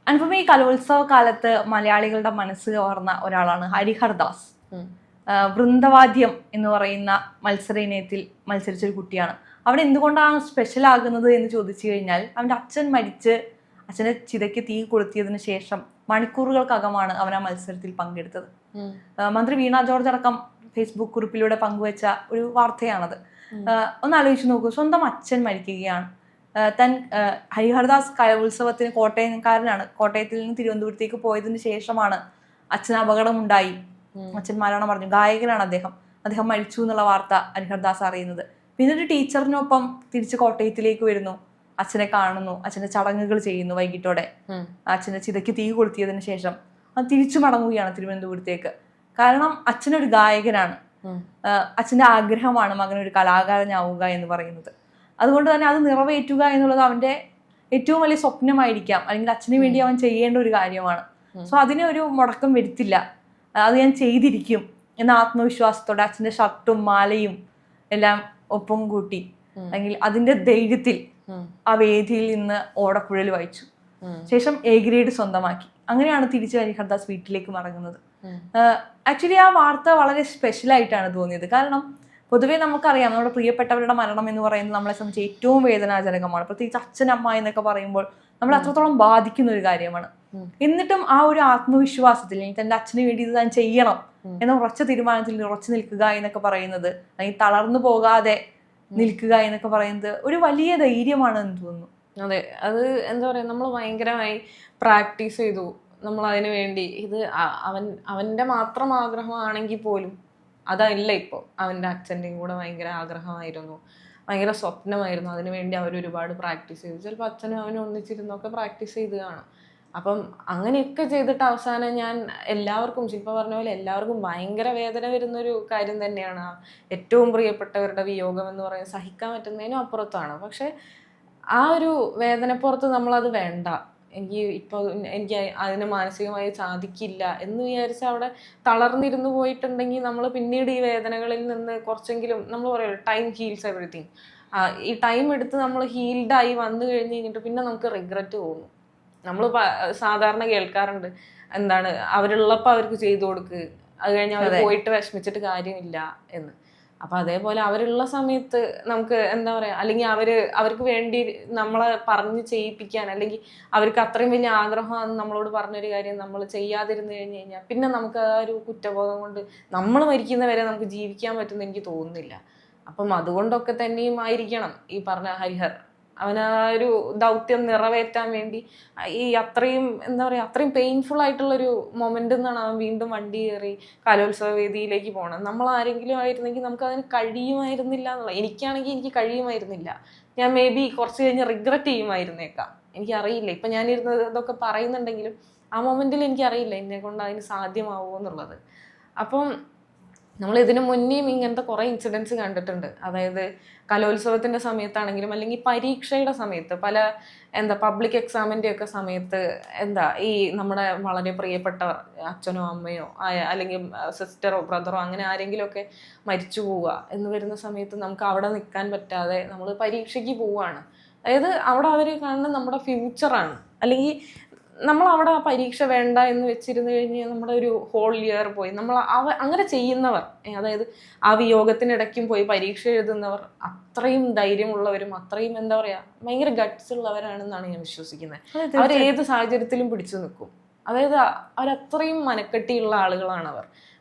അനുപമ, ഈ കലോത്സവ കാലത്ത് മലയാളികളുടെ മനസ്സ് കവർന്ന ഒരാളാണ് ഹരിഹർദാസ്. വൃന്ദവാദ്യം എന്ന് പറയുന്ന മത്സര ഇനത്തിൽ മത്സരിച്ചൊരു കുട്ടിയാണ്. അവിടെ എന്തുകൊണ്ടാണ് സ്പെഷ്യൽ ആകുന്നത് എന്ന് ചോദിച്ചു കഴിഞ്ഞാൽ, അവൻ്റെ അച്ഛൻ മരിച്ച് അച്ഛനെ ചിതയ്ക്ക് തീ കൊളുത്തിയതിനു ശേഷം മണിക്കൂറുകൾക്കകമാണ് അവൻ ആ മത്സരത്തിൽ പങ്കെടുത്തത്. മന്ത്രി വീണ ജോർജ് അടക്കം ഫേസ്ബുക്ക് കുറിപ്പിലൂടെ പങ്കുവച്ച ഒരു വാർത്തയാണത്. ഒന്ന് ആലോചിച്ച് നോക്കൂ, സ്വന്തം അച്ഛൻ മരിക്കുകയാണ്. ഹരിഹർദാസ് കലോത്സവത്തിന് കോട്ടയംകാരനാണ്. കോട്ടയത്തിൽ നിന്ന് തിരുവനന്തപുരത്തേക്ക് പോയതിനു ശേഷമാണ് അച്ഛന് അപകടമുണ്ടായി, അച്ഛൻ മരണം പറഞ്ഞു. ഗായകനാണ് അദ്ദേഹം മരിച്ചു എന്നുള്ള വാർത്ത ഹരിഹർദാസ് അറിയുന്നത്. പിന്നെ ഒരു ടീച്ചറിനൊപ്പം തിരിച്ച് കോട്ടയത്തിലേക്ക് വരുന്നു, അച്ഛനെ കാണുന്നു, അച്ഛന്റെ ചടങ്ങുകൾ ചെയ്യുന്നു. വൈകിട്ടോടെ അച്ഛന്റെ ചിതയ്ക്ക് തീ കൊളുത്തിയതിനു ശേഷം അത് തിരിച്ചു മടങ്ങുകയാണ് തിരുവനന്തപുരത്തേക്ക്. കാരണം അച്ഛനൊരു ഗായകനാണ്, അച്ഛന്റെ ആഗ്രഹമാണ് മകനൊരു കലാകാരനാവുക എന്ന് പറയുന്നത്. അതുകൊണ്ട് തന്നെ അത് നിറവേറ്റുക എന്നുള്ളത് അവന്റെ ഏറ്റവും വലിയ സ്വപ്നമായിരിക്കാം, അല്ലെങ്കിൽ അച്ഛന് വേണ്ടി അവൻ ചെയ്യേണ്ട ഒരു കാര്യമാണ്. സോ അതിനെ ഒരു മുടക്കം വരുത്തില്ല, അത് ഞാൻ ചെയ്തിരിക്കും എന്ന ആത്മവിശ്വാസത്തോടെ അച്ഛന്റെ ഷർട്ടും മാലയും എല്ലാം ഒപ്പം കൂട്ടി, അല്ലെങ്കിൽ അതിന്റെ ധൈര്യത്തിൽ ആ വേദിയിൽ നിന്ന് ഓടക്കുഴൽ വായിച്ചു. ശേഷം എ ഗ്രേഡ് സ്വന്തമാക്കി. അങ്ങനെയാണ് തിരിച്ച് ഹരിഹർദാസ് വീട്ടിലേക്ക് മടങ്ങുന്നത്. ആക്ച്വലി ആ വാർത്ത വളരെ സ്പെഷ്യൽ ആയിട്ടാണ് തോന്നിയത്. കാരണം പൊതുവേ നമുക്കറിയാം, നമ്മുടെ പ്രിയപ്പെട്ടവരുടെ മരണം എന്ന് പറയുന്നത് നമ്മളെ സംബന്ധിച്ച് ഏറ്റവും വേദനാജനകമാണ്. പ്രത്യേകിച്ച് അച്ഛനമ്മ എന്നൊക്കെ പറയുമ്പോൾ നമ്മൾ അത്രത്തോളം ബാധിക്കുന്ന ഒരു കാര്യമാണ്. എന്നിട്ടും ആ ഒരു ആത്മവിശ്വാസത്തിൽ തന്റെ അച്ഛന് വേണ്ടി ഇത് താൻ ചെയ്യണം എന്ന ഉറച്ച തീരുമാനത്തിൽ ഉറച്ചു നിൽക്കുക എന്നൊക്കെ പറയുന്നത്, അല്ലെങ്കിൽ തളർന്നു പോകാതെ നിൽക്കുക എന്നൊക്കെ പറയുന്നത് ഒരു വലിയ ധൈര്യമാണ് എന്ന് തോന്നുന്നു. അതെ, അത് എന്താ പറയാ, നമ്മൾ ഭയങ്കരമായി പ്രാക്ടീസ് ചെയ്തു നമ്മൾ അതിനു വേണ്ടി. ഇത് അവന്റെ മാത്രം ആഗ്രഹമാണെങ്കിൽ പോലും അതല്ല. ഇപ്പോൾ അവൻ്റെ അച്ഛൻ്റെയും കൂടെ ഭയങ്കര ആഗ്രഹമായിരുന്നു, ഭയങ്കര സ്വപ്നമായിരുന്നു. അതിനുവേണ്ടി അവർ ഒരുപാട് പ്രാക്ടീസ് ചെയ്തു. ചിലപ്പോൾ അച്ഛനും അവനും ഒന്നിച്ചിരുന്നൊക്കെ പ്രാക്ടീസ് ചെയ്ത് കാണും. അപ്പം അങ്ങനെയൊക്കെ ചെയ്തിട്ട് അവസാനം ഞാൻ എല്ലാവർക്കും, ശില്പ പറഞ്ഞ പോലെ എല്ലാവർക്കും ഭയങ്കര വേദന വരുന്നൊരു കാര്യം തന്നെയാണ് ഏറ്റവും പ്രിയപ്പെട്ടവരുടെ വിയോഗം എന്ന് പറയുന്നത്. സഹിക്കാൻ പറ്റുന്നതിനും അപ്പുറത്താണ്. പക്ഷെ ആ ഒരു വേദനപ്പുറത്ത് നമ്മളത് വേണ്ട, എനിക്ക് അതിന് മാനസികമായി സാധിക്കില്ല എന്ന് വിചാരിച്ച് അവിടെ തളർന്നിരുന്നു പോയിട്ടുണ്ടെങ്കിൽ നമ്മൾ പിന്നീട് ഈ വേദനകളിൽ നിന്ന് കുറച്ചെങ്കിലും, നമ്മൾ പറയുമല്ലോ ടൈം ഹീൽസ് എവറിത്തിങ്, ഈ ടൈം എടുത്ത് നമ്മൾ ഹീൽഡായി വന്നു കഴിഞ്ഞ് കഴിഞ്ഞിട്ട് പിന്നെ നമുക്ക് റിഗ്രറ്റ് തോന്നും. നമ്മൾ സാധാരണ കേൾക്കാറുണ്ട്, എന്താണ് അവരുള്ളപ്പോൾ അവർക്ക് ചെയ്തു കൊടുക്ക്, അത് കഴിഞ്ഞ് അവർ പോയിട്ട് വിഷമിച്ചിട്ട് കാര്യമില്ല എന്ന്. അപ്പം അതേപോലെ അവരുള്ള സമയത്ത് നമുക്ക് എന്താ പറയുക, അല്ലെങ്കിൽ അവർക്ക് വേണ്ടി നമ്മളെ പറഞ്ഞ് ചെയ്യിപ്പിക്കാൻ, അല്ലെങ്കിൽ അവർക്ക് അത്രയും വലിയ ആഗ്രഹമാണ് നമ്മളോട് പറഞ്ഞൊരു കാര്യം നമ്മൾ ചെയ്യാതിരുന്നു കഴിഞ്ഞ് കഴിഞ്ഞാൽ പിന്നെ നമുക്ക് ആ ഒരു കുറ്റബോധം കൊണ്ട് നമ്മൾ മരിക്കുന്നവരെ നമുക്ക് ജീവിക്കാൻ പറ്റുമെന്ന് എനിക്ക് തോന്നുന്നില്ല. അപ്പം അതുകൊണ്ടൊക്കെ തന്നെയും ആയിരിക്കണം ഈ പറഞ്ഞ ഹരിഹർ അവൻ ആ ഒരു ദൗത്യം നിറവേറ്റാൻ വേണ്ടി ഈ അത്രയും എന്താ പറയുക, അത്രയും പെയിൻഫുൾ ആയിട്ടുള്ളൊരു മൊമെന്റ് എന്നാണ് അവൻ വീണ്ടും വണ്ടി കയറി കലോത്സവ വേദിയിലേക്ക് പോകണം. നമ്മൾ ആരെങ്കിലും ആയിരുന്നെങ്കിൽ നമുക്ക് അതിന് കഴിയുമായിരുന്നില്ല എന്നുള്ളത്. എനിക്കാണെങ്കിൽ എനിക്ക് കഴിയുമായിരുന്നില്ല. ഞാൻ മേ ബി കുറച്ച് കഴിഞ്ഞ് റിഗ്രറ്റ് ചെയ്യുമായിരുന്നേക്കാം, എനിക്കറിയില്ല. ഇപ്പം ഞാനിരുന്നത് ഇതൊക്കെ പറയുന്നുണ്ടെങ്കിലും ആ മൊമെന്റിൽ എനിക്കറിയില്ല എന്നെ കൊണ്ട് അതിന് സാധ്യമാവുമോ എന്നുള്ളത്. അപ്പം നമ്മൾ ഇതിനു മുന്നേയും ഇങ്ങനത്തെ കുറേ ഇൻസിഡൻസ് കണ്ടിട്ടുണ്ട്. അതായത് കലോത്സവത്തിൻ്റെ സമയത്താണെങ്കിലും, അല്ലെങ്കിൽ പരീക്ഷയുടെ സമയത്ത്, പല പബ്ലിക് എക്സാമിൻ്റെ ഒക്കെ സമയത്ത് ഈ നമ്മുടെ വളരെ പ്രിയപ്പെട്ടവർ, അച്ഛനോ അമ്മയോ അല്ലെങ്കിൽ സിസ്റ്ററോ ബ്രദറോ അങ്ങനെ ആരെങ്കിലും ഒക്കെ മരിച്ചു പോവുക എന്ന് വരുന്ന സമയത്ത് നമുക്ക് അവിടെ നിൽക്കാൻ പറ്റാതെ നമ്മൾ പരീക്ഷയ്ക്ക് പോവുകയാണ്. അതായത് അവിടെ അവർ കാണുന്ന നമ്മുടെ ഫ്യൂച്ചറാണ്. അല്ലെങ്കിൽ നമ്മൾ അവിടെ ആ പരീക്ഷ വേണ്ട എന്ന് വെച്ചിരുന്നു കഴിഞ്ഞാൽ നമ്മുടെ ഒരു ഹോൾ ഇയർ പോയി. നമ്മൾ അങ്ങനെ ചെയ്യുന്നവർ, അതായത് ആ വിയോഗത്തിനിടയ്ക്കും പോയി പരീക്ഷ എഴുതുന്നവർ അത്രയും ധൈര്യമുള്ളവരും അത്രയും എന്താ പറയുക ഭയങ്കര ഗട്ട്സ് ഉള്ളവരാണെന്നാണ് ഞാൻ വിശ്വസിക്കുന്നത്. അവർ ഏത് സാഹചര്യത്തിലും പിടിച്ചു നിൽക്കും. അതായത് അവരത്രയും മനക്കെട്ടിയുള്ള ആളുകളാണ്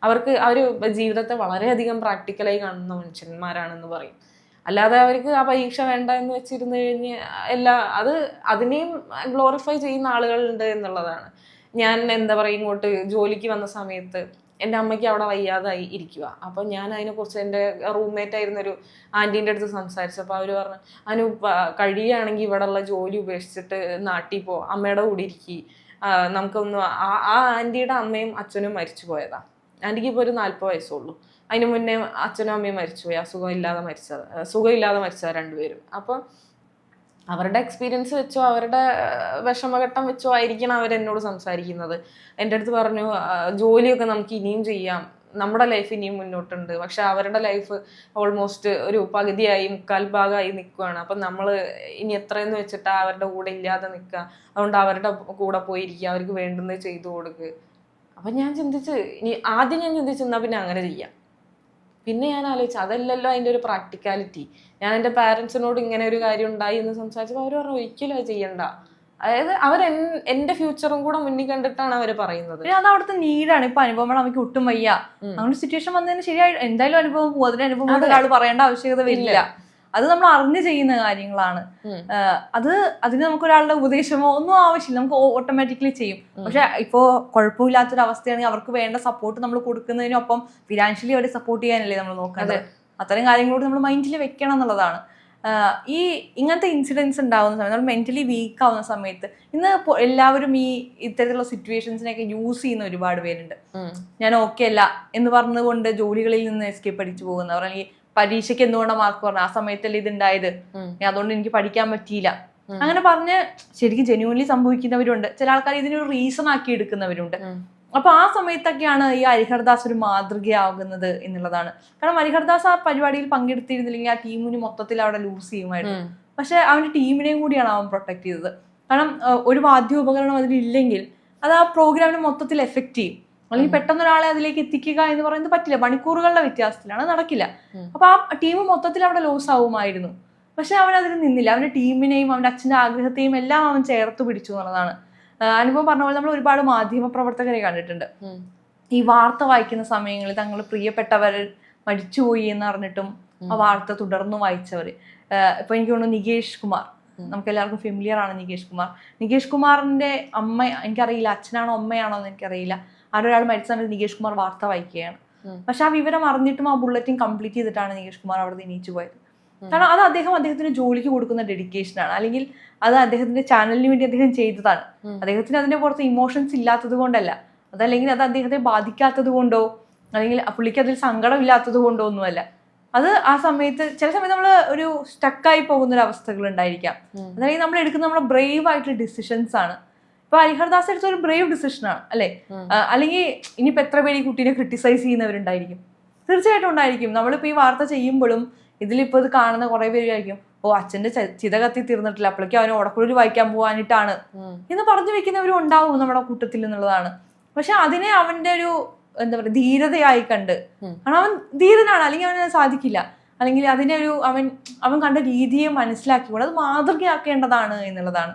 അവർക്ക് അവർ ജീവിതത്തെ വളരെയധികം പ്രാക്ടിക്കലായി കാണുന്ന മനുഷ്യന്മാരാണെന്ന് പറയും. അല്ലാതെ അവർക്ക് ആ പരീക്ഷ വേണ്ട എന്ന് വെച്ചിരുന്നു കഴിഞ്ഞ് അതിനെയും ഗ്ലോറിഫൈ ചെയ്യുന്ന ആളുകളുണ്ട് എന്നുള്ളതാണ്. ഞാൻ എന്താ പറയുക, ഇങ്ങോട്ട് ജോലിക്ക് വന്ന സമയത്ത് എൻ്റെ അമ്മയ്ക്ക് അവിടെ വയ്യാതായി ഇരിക്കുക. അപ്പം ഞാൻ അതിനെക്കുറിച്ച് എൻ്റെ റൂംമേറ്റ് ആയിരുന്നൊരു ആൻറ്റീൻ്റെ അടുത്ത് സംസാരിച്ചപ്പോൾ അവർ പറഞ്ഞു, അതിന് കഴിയുകയാണെങ്കിൽ ഇവിടെയുള്ള ജോലി ഉപേക്ഷിച്ചിട്ട് നാട്ടിൽ പോ, അമ്മയുടെ കൂടെ ഇരിക്കുക, നമുക്കൊന്ന്. ആ ആൻറ്റിയുടെ അമ്മയും അച്ഛനും മരിച്ചു പോയതാണ്. ആൻറ്റിക്ക് ഇപ്പോൾ ഒരു 40 വയസ്സുള്ളൂ. അതിന് മുന്നേ അച്ഛനും അമ്മയും മരിച്ചുപോയി, സുഖമില്ലാതെ മരിച്ചത് രണ്ടുപേരും. അപ്പം അവരുടെ എക്സ്പീരിയൻസ് വെച്ചോ അവരുടെ വിഷമഘട്ടം വെച്ചോ ആയിരിക്കണം അവരെന്നോട് സംസാരിക്കുന്നത്. എൻ്റെ അടുത്ത് പറഞ്ഞു, ജോലിയൊക്കെ നമുക്ക് ഇനിയും ചെയ്യാം, നമ്മുടെ ലൈഫ് ഇനിയും മുന്നോട്ടുണ്ട്, പക്ഷെ അവരുടെ ലൈഫ് ഓൾമോസ്റ്റ് ഒരു പകുതിയായി 3/4 ഭാഗമായി നിൽക്കുകയാണ്. അപ്പം നമ്മൾ ഇനി എത്രയെന്ന് വെച്ചിട്ടാ അവരുടെ കൂടെ ഇല്ലാതെ നിൽക്കുക? അതുകൊണ്ട് അവരുടെ കൂടെ പോയിരിക്കുക, അവർക്ക് വേണ്ടുന്നത് ചെയ്തു കൊടുക്കുക. അപ്പം ഞാൻ ചിന്തിച്ച്, ആദ്യം ഞാൻ ചിന്തിച്ചു എന്നാൽ പിന്നെ അങ്ങനെ ചെയ്യാം. പിന്നെ ഞാൻ ആലോചിച്ചു അതല്ലല്ലോ അതിൻ്റെ ഒരു പ്രാക്ടിക്കാലിറ്റി. ഞാൻ എൻ്റെ പാരൻസിനോട് ഇങ്ങനെ ഒരു കാര്യം ഉണ്ടായി എന്ന് സംസാരിച്ചപ്പോൾ അവർ പറഞ്ഞു ഒരിക്കലും അത് ചെയ്യണ്ട. അതായത് അവർ എന്റെ ഫ്യൂച്ചറും കൂടെ മുന്നിൽ കണ്ടിട്ടാണ് അവർ പറയുന്നത്. അത് അവിടുത്തെ നീഡാണ്. ഇപ്പൊ അനുഭവം നമുക്ക് ഒട്ടും വയ്യ, അങ്ങനെ സിറ്റുവേഷൻ വന്നതിന് ശരിയായി എന്തായാലും അനുഭവം പോകും. അതിന്റെ അനുഭവം ഒരാൾ പറയേണ്ട ആവശ്യകത വരില്ല. അത് നമ്മൾ അറിഞ്ഞു ചെയ്യുന്ന കാര്യങ്ങളാണ്. അതിന് നമുക്ക് ഒരാളുടെ ഉപദേശമോ ഒന്നും ആവശ്യമില്ല, നമുക്ക് ഓട്ടോമാറ്റിക്കലി ചെയ്യും. പക്ഷെ ഇപ്പോ കുഴപ്പമില്ലാത്തൊരു അവസ്ഥയാണെങ്കിൽ അവർക്ക് വേണ്ട സപ്പോർട്ട് നമ്മൾ കൊടുക്കുന്നതിനൊപ്പം ഫിനാൻഷ്യലി അവരെ സപ്പോർട്ട് ചെയ്യാനല്ലേ നമ്മൾ നോക്കേണ്ടത്. അത്തരം കാര്യങ്ങളോട് നമ്മൾ മൈൻഡിൽ വെക്കണം എന്നുള്ളതാണ്. ഈ ഇങ്ങനത്തെ ഇൻസിഡൻസ് ഉണ്ടാവുന്ന സമയത്ത് നമ്മൾ മെന്റലി വീക്ക് ആവുന്ന സമയത്ത് ഇന്ന് എല്ലാവരും ഈ ഇത്തരത്തിലുള്ള സിറ്റുവേഷൻസിനെയൊക്കെ യൂസ് ചെയ്യുന്ന ഒരുപാട് പേരുണ്ട്. ഞാൻ ഓക്കെ അല്ല എന്ന് പറഞ്ഞുകൊണ്ട് ജോലികളിൽ നിന്ന് എസ്കേപ്പ് അടിച്ചു പോകുന്നവർ, അല്ലെങ്കിൽ പരീക്ഷയ്ക്ക് എന്തുകൊണ്ടാണ് മാർക്ക് പറഞ്ഞത്, ആ സമയത്തല്ലേ ഇതുണ്ടായത്, അതുകൊണ്ട് എനിക്ക് പഠിക്കാൻ പറ്റിയില്ല, അങ്ങനെ പറഞ്ഞ് ശരിക്കും ജെന്യൂൻലി സംഭവിക്കുന്നവരുണ്ട്. ചില ആൾക്കാർ ഇതിനൊരു റീസൺ ആക്കി എടുക്കുന്നവരുണ്ട്. അപ്പൊ ആ സമയത്തൊക്കെയാണ് ഈ ഹരിഹർദാസ് ഒരു മാതൃകയാകുന്നത് എന്നുള്ളതാണ്. കാരണം ഹരിഹർദാസ് ആ പരിപാടിയിൽ പങ്കെടുത്തിരുന്നില്ലെങ്കിൽ ആ ടീമിന് മൊത്തത്തിൽ അവിടെ ലൂസ് ചെയ്യുമായിരുന്നു. പക്ഷെ അവന്റെ ടീമിനെയും കൂടിയാണ് അവൻ പ്രൊട്ടക്ട് ചെയ്തത്. കാരണം ഒരു വാദ്യോപകരണം അതിലില്ലെങ്കിൽ അത് ആ പ്രോഗ്രാമിനെ മൊത്തത്തിൽ എഫക്ട് ചെയ്യും. അല്ലെങ്കിൽ പെട്ടെന്ന് ഒരാളെ അതിലേക്ക് എത്തിക്കുക എന്ന് പറയുന്നത് പറ്റില്ല, മണിക്കൂറുകളുടെ വ്യത്യാസത്തിലാണ്, നടക്കില്ല. അപ്പൊ ആ ടീം മൊത്തത്തിൽ അവിടെ ലോസ് ആവുമായിരുന്നു. പക്ഷെ അവൻ അതിന് നിന്നില്ല. അവന്റെ ടീമിനെയും അവന്റെ അച്ഛന്റെ ആഗ്രഹത്തെയും എല്ലാം അവൻ ചേർത്ത് പിടിച്ചു എന്നുള്ളതാണ്. അനുഭവം പറഞ്ഞ പോലെ നമ്മൾ ഒരുപാട് മാധ്യമ പ്രവർത്തകരെ കണ്ടിട്ടുണ്ട്. ഈ വാർത്ത വായിക്കുന്ന സമയങ്ങളിൽ തങ്ങൾ പ്രിയപ്പെട്ടവർ മരിച്ചുപോയി എന്ന് പറഞ്ഞിട്ടും ആ വാർത്ത തുടർന്ന് വായിച്ചവര്. ഇപ്പൊ എനിക്ക് തോന്നുന്നു നികേഷ് കുമാർ, നമുക്ക് എല്ലാവർക്കും ഫെമിലിയർ ആണ് നികേഷ് കുമാർ. നികേഷ് കുമാറിന്റെ അമ്മ, എനിക്കറിയില്ല അച്ഛനാണോ അമ്മയാണോ എന്ന് എനിക്കറിയില്ല, ആരൊരാൾ മരിച്ച സമയത്ത് നികേഷ് കുമാർ വാർത്ത വായിക്കുകയാണ്. പക്ഷെ ആ വിവരം അറിഞ്ഞിട്ടും ആ ബുള്ളറ്റിൻ കംപ്ലീറ്റ് ചെയ്തിട്ടാണ് നികേഷ് കുമാർ അവിടെ നിന്ന് എണീച്ചു പോയത്. കാരണം അത് അദ്ദേഹത്തിന് ജോലിക്ക് കൊടുക്കുന്ന ഡെഡിക്കേഷനാണ്, അല്ലെങ്കിൽ അത് അദ്ദേഹത്തിന്റെ ചാനലിന് വേണ്ടി അദ്ദേഹം ചെയ്തതാണ്. അദ്ദേഹത്തിന് അതിന്റെ പുറത്ത് ഇമോഷൻസ് ഇല്ലാത്തത് കൊണ്ടല്ല, അതല്ലെങ്കിൽ അത് അദ്ദേഹത്തെ ബാധിക്കാത്തത് കൊണ്ടോ അല്ലെങ്കിൽ പുള്ളിക്ക് അതിൽ സങ്കടം ഇല്ലാത്തത് കൊണ്ടോ ഒന്നുമല്ല. അത് ആ സമയത്ത് ചില സമയത്ത് നമ്മൾ ഒരു സ്റ്റക്കായി പോകുന്ന ഒരു അവസ്ഥകൾ ഉണ്ടായിരിക്കാം. അതല്ലെങ്കിൽ നമ്മൾ എടുക്കുന്ന നമ്മുടെ ബ്രേവ് ആയിട്ടുള്ള ഡിസിഷൻസ് ആണ്. ഇപ്പൊ ഹരിഹർദാസ് എടുത്ത ഒരു ബ്രേവ് ഡിസിഷനാണ് അല്ലെ. അല്ലെങ്കിൽ ഇനിയിപ്പോ എത്ര പേര് ഈ കുട്ടീനെ ക്രിട്ടിസൈസ് ചെയ്യുന്നവരുണ്ടായിരിക്കും, തീർച്ചയായിട്ടും ഉണ്ടായിരിക്കും. നമ്മളിപ്പോ ഈ വാർത്ത ചെയ്യുമ്പോഴും ഇതിലിപ്പോ ഇത് കാണുന്ന കുറെ പേര് വിചാരിക്കും, ഓ അച്ഛന്റെ ചിത കത്തി തീർന്നിട്ടില്ല, അപ്പോഴേക്കും അവന് ഓടക്കുഴൽ വായിക്കാൻ പോകാനിട്ടാണ് എന്ന് പറഞ്ഞു വെക്കുന്നവരും ഉണ്ടാവും നമ്മുടെ കൂട്ടത്തിൽ എന്നുള്ളതാണ്. പക്ഷെ അതിനെ അവന്റെ ഒരു എന്താ പറയുക ധീരതയായി കണ്ട്, കാരണം അവൻ ധീരനാണ്, അല്ലെങ്കിൽ അവന് സാധിക്കില്ല, അല്ലെങ്കിൽ അതിനെ ഒരു അവൻ കണ്ട രീതിയെ മനസ്സിലാക്കിക്കൊണ്ട് അത് മാതൃകയാക്കേണ്ടതാണ് എന്നുള്ളതാണ്.